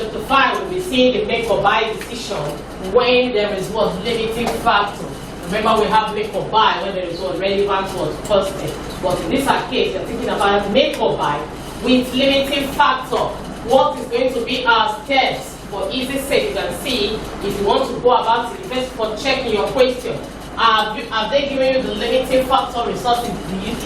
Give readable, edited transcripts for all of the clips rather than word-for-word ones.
chapter 5, we'll be seeing the make or buy decision when there is what limiting factor. Remember, we have make or buy when there is what relevant what first step. But in this case, you're thinking about make or buy with limiting factor. What is going to be our steps? For easy sake, you can see if you want to go about it, first for checking your question. Have they given you the limiting factor resources?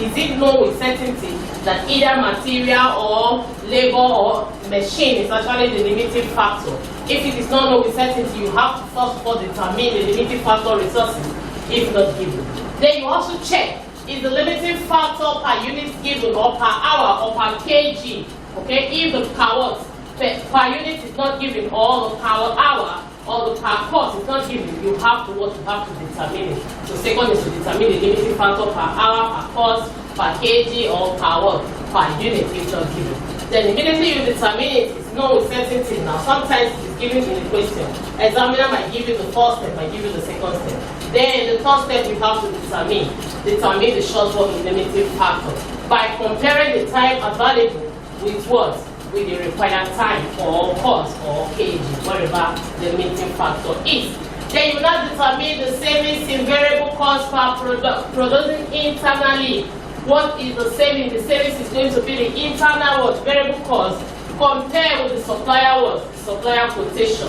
Is it known with certainty that either material or labor or machine is actually the limiting factor? If it is not known with certainty, you have to first of all determine the limiting factor resources if not given. Then you also check, is the limiting factor per unit given or per hour or per kg? Okay, if the per unit is not given or the per hour or the per cost is not given, you have to determine it. So second is to determine the limiting factor per hour, per cost, per kg or per unit if not given. Then immediately you determine it, it's known with certainty now. Sometimes it's given in the question. Examiner might give you the first step, might give you the second step. Then the third step we have to determine the shortfall in limiting factor by comparing the time available with what? With the required time or cost or kg, whatever the limiting factor is. Then you now determine the savings in variable cost per producing internally. What is the saving? The savings is going to be the internal variable cost compared with the supplier the supplier quotation.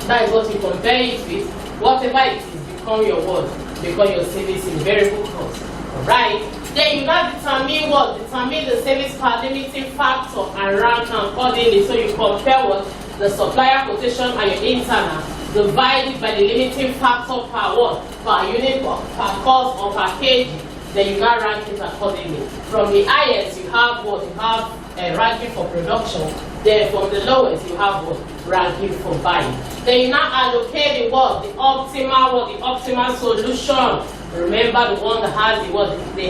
That is what you compare it with. Whatever it is, become your savings in variable cost. Alright? Then you now determine what? Determine the savings per limiting factor and rank accordingly. So you compare what? The supplier quotation and your internal divided by the limiting factor per what? Per unit, per cost or per kg. Then you now rank it accordingly. From the highest, you have what? You have a ranking for production. Then from the lowest, you have what? Ranking for buying. Then you now allocate the what? The optimal solution. Remember the one that has the what? They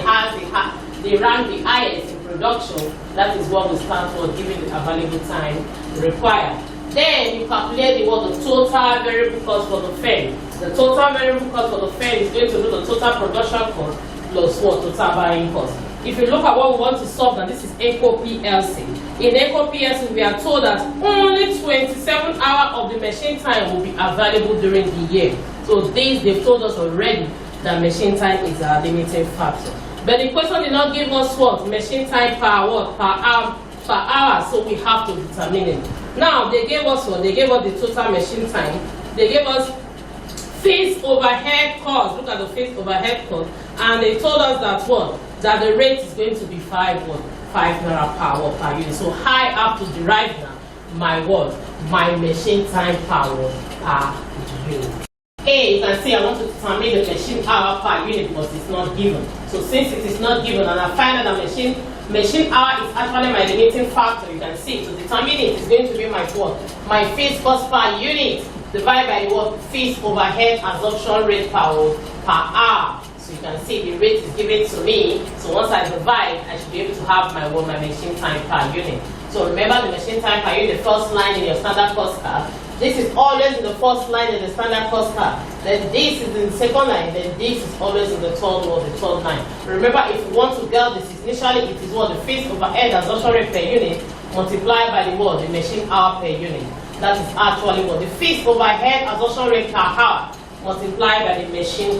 rank the highest in production. That is what we stand for, giving the available time required. Then you calculate the total variable cost for the firm. The total variable cost for the firm is going to be the total production cost plus what? Total buying cost. If you look at what we want to solve now, this is ECO PLC. In ECO PLC, we are told that only 27 hours of the machine time will be available during the year. So these, they've told us already that machine time is our limiting factor. But the question did not give us what? Machine time per what? Per hour. So we have to determine it. Now, they gave us what? They gave us the total machine time. They gave us fixed overhead cost. Look at the fixed overhead cost. And they told us that what? That the rate is going to be 5 naira per hour per unit. So I have to derive now my machine time per unit. A, you can see I want to determine the machine hour per unit because it's not given. So since it is not given and I find that the machine hour is actually my limiting factor, you can see to determine it is going to be my what? My fixed cost per unit divided by the what? Fixed overhead absorption rate per hour. So you can see the rate is given to me. So once I divide, I should be able to have my machine time per unit. So remember the machine time per unit, the first line in your standard cost card. This is always in the first line in the standard cost card. Then this is in the second line. Then this is always in the third line. Remember, if you want to get this, initially it is what? The fixed overhead absorption rate per unit multiplied by the what? The machine hour per unit. That is actually what? The fixed overhead absorption rate per hour multiplied by the machine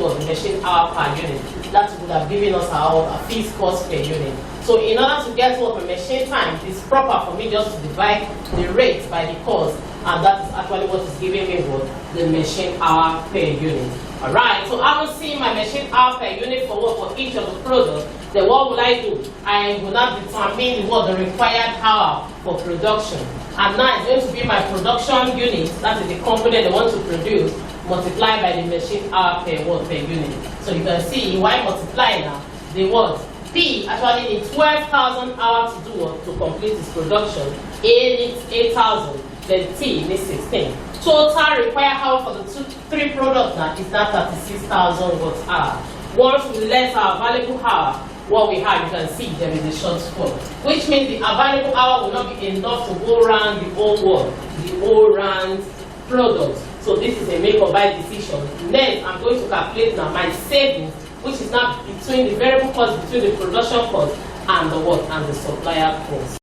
hour per unit. That would have given us our fixed cost per unit. So in order to get what the machine time, it's proper for me just to divide the rate by the cost, and that is actually what is giving me what? The machine hour per unit. Alright, so I will see my machine hour per unit for what? For each of the products. Then what will I do? I will now determine what the required hour for production. And now it's going to be my production unit, that is the component they want to produce, multiplied by the machine hour per unit. So you can see why multiply now the what? P actually needs 12,000 hours to do what? To complete its production. A needs 8,000, then T needs 16. Total required hour for the three products now is now 36,000 watt-hour. Once we let our available hour, what we have, you can see there is a shortfall, which means the available hour will not be enough to go around the whole world, the whole round product. So this is a make or buy decision. Next, I'm going to calculate now my savings, which is now between the variable cost, between the production cost and the what? And the supplier cost.